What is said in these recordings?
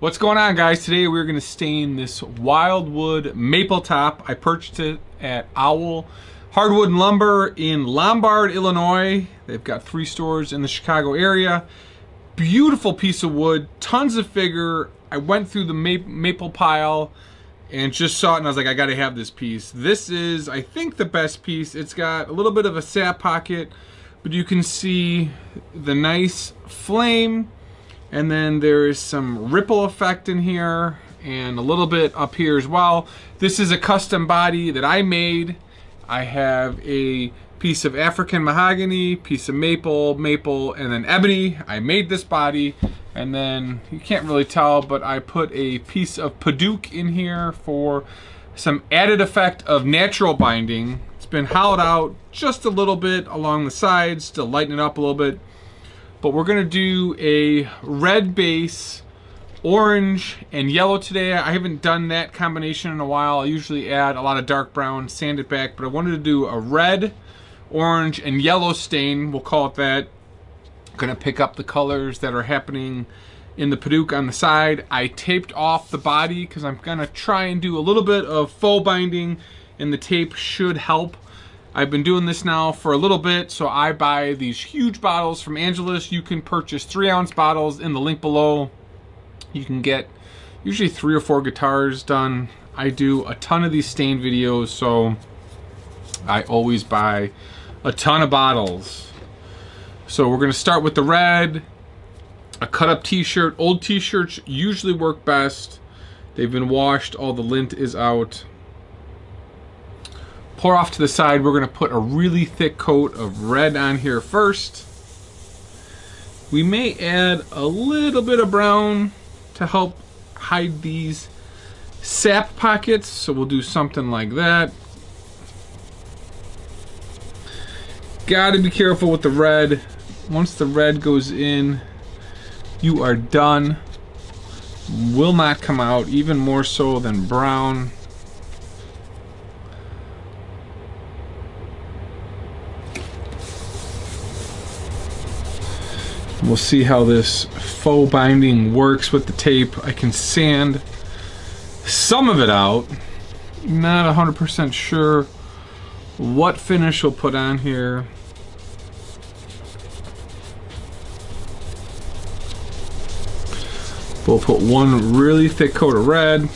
What's going on, guys? Today we're going to stain this wildwood maple top. I purchased it at Owl Hardwood and Lumber in Lombard, Illinois. They've got 3 stores in the Chicago area. Beautiful piece of wood, tons of figure. I went through the maple pile and just saw it and I was like, I gotta have this piece. This is, I think, the best piece. It's got a little bit of a sap pocket, but you can see the nice flame. And then there is some ripple effect in here and a little bit up here as well. This is a custom body that I made. I have a piece of African mahogany, piece of maple, and then ebony. I made this body, and then you can't really tell, but I put a piece of Paduke in here for some added effect of natural binding. It's been hollowed out just a little bit along the sides to lighten it up a little bit. But we're gonna do a red base, orange, and yellow today. I haven't done that combination in a while. I usually add a lot of dark brown, sand it back, but I wanted to do a red, orange, and yellow stain, we'll call it that. I'm gonna pick up the colors that are happening in the Paduke on the side. I taped off the body because I'm gonna try and do a little bit of faux binding, and the tape should help. I've been doing this now for a little bit, so I buy these huge bottles from Angelus. You can purchase 3-ounce bottles in the link below. You can get usually 3 or 4 guitars done. I do a ton of these stain videos, so I always buy a ton of bottles. So we're gonna start with the red, a cut up t-shirt. Old t-shirts usually work best. They've been washed, all the lint is out. Pour off to the side. We're gonna put a really thick coat of red on here first. We may add a little bit of brown to help hide these sap pockets, so we'll do something like that. Gotta be careful with the red. Once the red goes in, you are done. Will not come out, even more so than brown. We'll see how this faux binding works with the tape. I can sand some of it out. Not 100% sure what finish we'll put on here. We'll put one really thick coat of red.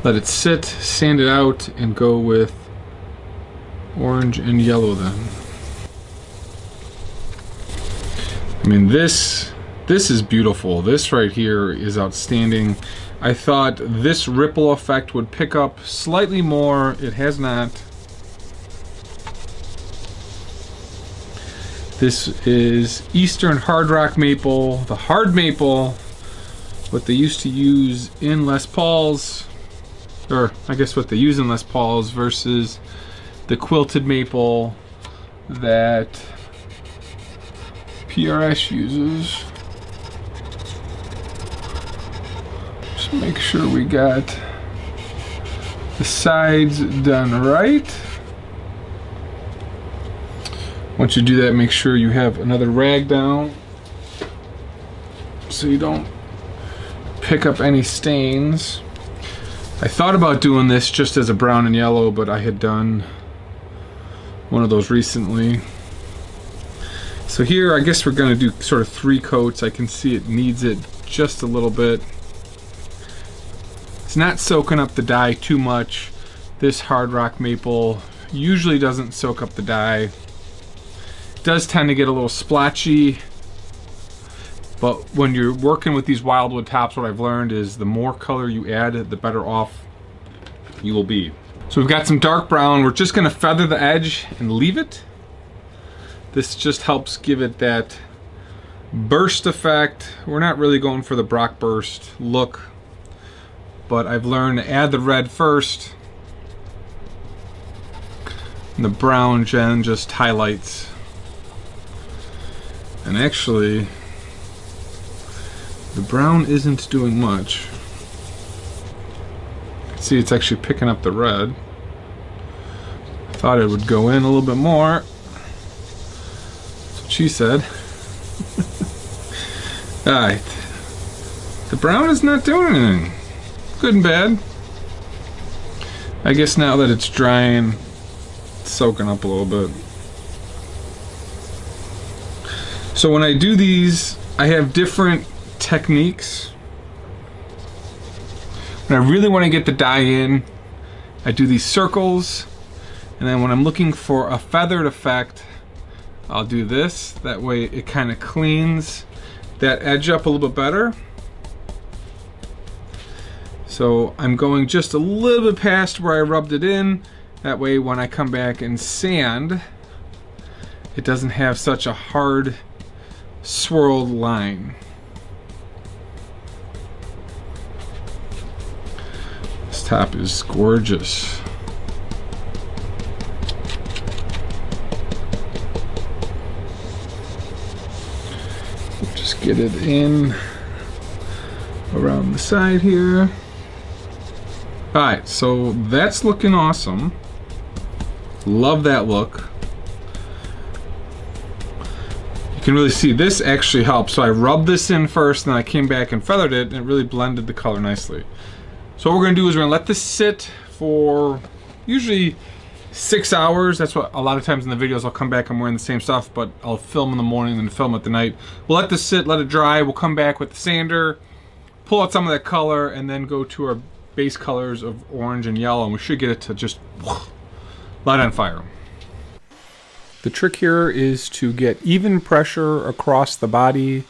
Let it sit, sand it out, and go with orange and yellow then. I mean, this is beautiful. This right here is outstanding. I thought this ripple effect would pick up slightly more. It has not. This is Eastern Hard Rock Maple, the hard maple, what they used to use in Les Pauls, or I guess what they use in Les Pauls versus the quilted maple that PRS uses. Just make sure we got the sides done right. Once you do that, make sure you have another rag down so you don't pick up any stains. I thought about doing this just as a brown and yellow, but I had done one of those recently. So here, I guess we're gonna do sort of 3 coats. I can see it needs it just a little bit. It's not soaking up the dye too much. This hard rock maple usually doesn't soak up the dye. It does tend to get a little splotchy, but when you're working with these wildwood tops, what I've learned is the more color you add, the better off you will be. So we've got some dark brown. We're just gonna feather the edge and leave it. This just helps give it that burst effect. We're not really going for the Brock burst look, but I've learned to add the red first, and the brown just highlights. And actually, the brown isn't doing much. See, it's actually picking up the red. I thought it would go in a little bit more. That's what she said. Alright. The brown is not doing anything. Good and bad. I guess now that it's drying, it's soaking up a little bit. So when I do these, I have different techniques. When I really want to get the dye in, I do these circles, and then when I'm looking for a feathered effect, I'll do this. That way it kind of cleans that edge up a little bit better. So I'm going just a little bit past where I rubbed it in. That way when I come back and sand, it doesn't have such a hard swirled line. This top is gorgeous. Just get it in around the side here. Alright, so that's looking awesome. Love that look. You can really see this actually helps. So I rubbed this in first, and then I came back and feathered it, and it really blended the color nicely. So what we're going to do is we're going to let this sit for usually 6 hours. That's what a lot of times in the videos I'll come back, I'm wearing the same stuff, but I'll film in the morning and film at the night. We'll let this sit, let it dry. We'll come back with the sander, pull out some of that color, and then go to our base colors of orange and yellow, and we should get it to just light on fire. The trick here is to get even pressure across the body.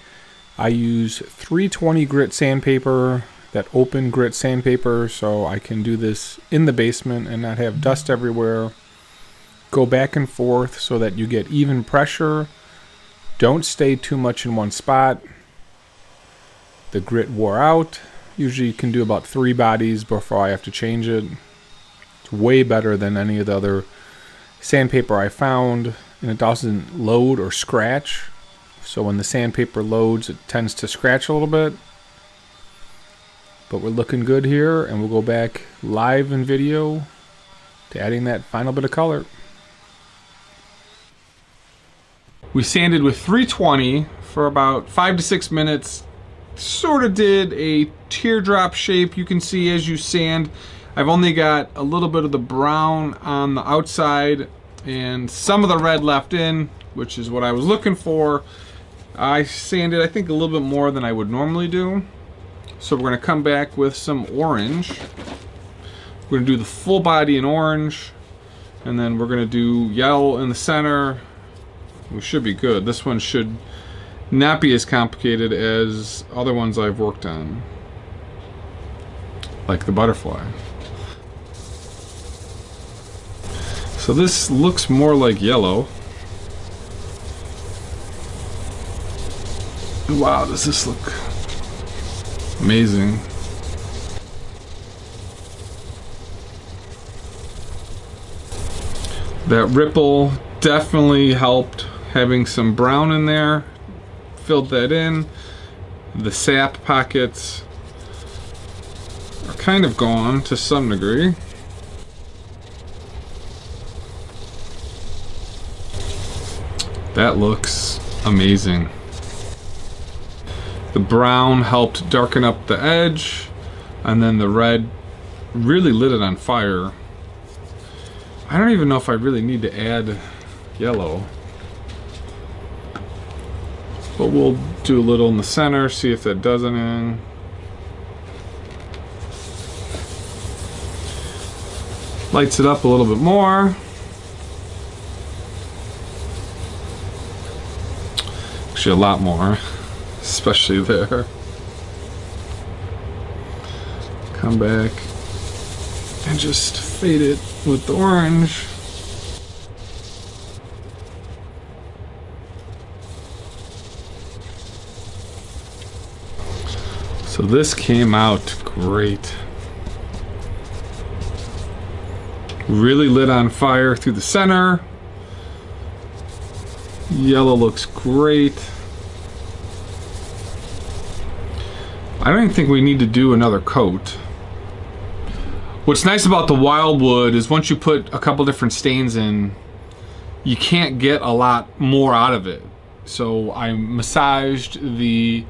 I use 320 grit sandpaper, that open grit sandpaper, so I can do this in the basement and not have dust everywhere. Go back and forth so that you get even pressure. Don't stay too much in one spot. The grit wore out. Usually you can do about 3 bodies before I have to change it. It's way better than any of the other sandpaper I found, and it doesn't load or scratch. So when the sandpaper loads, it tends to scratch a little bit. But we're looking good here, and we'll go back live in video to adding that final bit of color. We sanded with 320 for about 5 to 6 minutes. Sort of did a teardrop shape. You can see as you sand, I've only got a little bit of the brown on the outside and some of the red left in, which is what I was looking for. I sanded, I think, a little bit more than I would normally do. So we're going to come back with some orange. We're going to do the full body in orange, and then we're going to do yellow in the center. We should be good. This one should not be as complicated as other ones I've worked on, like the butterfly. So this looks more like yellow. Wow, does this look amazing. That ripple definitely helped, having some brown in there. Filled that in. The sap pockets are kind of gone to some degree. That looks amazing. The brown helped darken up the edge, and then the red really lit it on fire. I don't even know if I really need to add yellow. But we'll do a little in the center, see if that does anything. Lights it up a little bit more. Actually, a lot more, especially there. Come back and just fade it with the orange. So this came out great. Really lit on fire through the center. Yellow looks great. I don't even think we need to do another coat. What's nice about the wildwood is once you put a couple different stains in, you can't get a lot more out of it. So I massaged the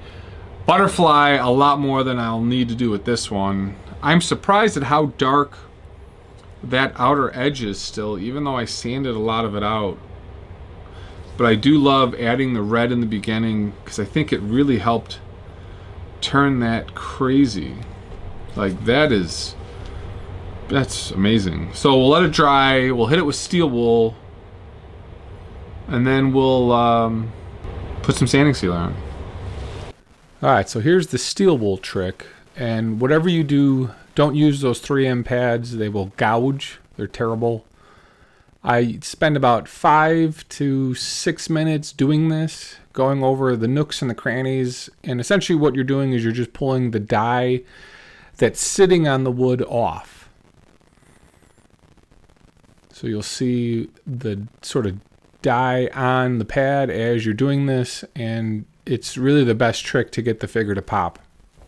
butterfly a lot more than I'll need to do with this one. I'm surprised at how dark that outer edge is still, even though I sanded a lot of it out. But I do love adding the red in the beginning because I think it really helped turn that crazy. Like that's amazing. So we'll let it dry, we'll hit it with steel wool, and then we'll put some sanding sealer on. Alright, so here's the steel wool trick, and whatever you do, don't use those 3M pads, they will gouge, they're terrible. I spend about 5 to 6 minutes doing this, going over the nooks and the crannies, and essentially what you're doing is you're just pulling the dye that's sitting on the wood off. So you'll see the sort of dye on the pad as you're doing this, and it's really the best trick to get the figure to pop.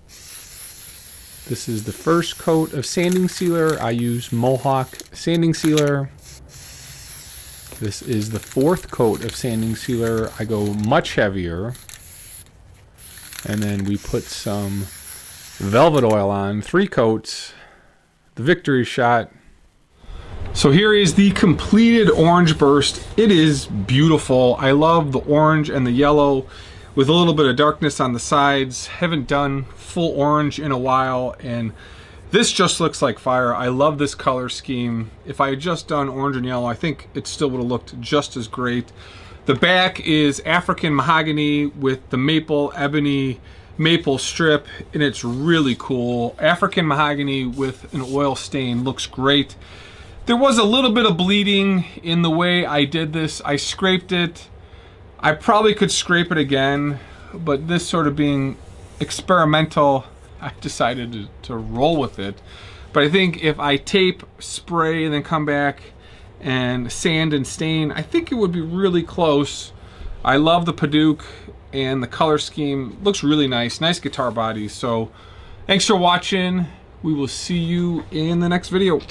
This is the first coat of sanding sealer. I use Mohawk sanding sealer. This is the 4th coat of sanding sealer. I go much heavier. And then we put some velvet oil on, 3 coats, the victory shot. So here is the completed orange burst. It is beautiful. I love the orange and the yellow with a little bit of darkness on the sides. Haven't done full orange in a while, and this just looks like fire. I love this color scheme. If I had just done orange and yellow, I think it still would have looked just as great. The back is African mahogany with the maple, ebony, maple strip, and it's really cool. African mahogany with an oil stain looks great. There was a little bit of bleeding in the way I did this. I scraped it. I probably could scrape it again, but this sort of being experimental, I decided to roll with it. But I think if I tape, spray, and then come back and sand and stain, I think it would be really close. I love the Padauk, and the color scheme looks really nice. Nice guitar body. So thanks for watching. We will see you in the next video.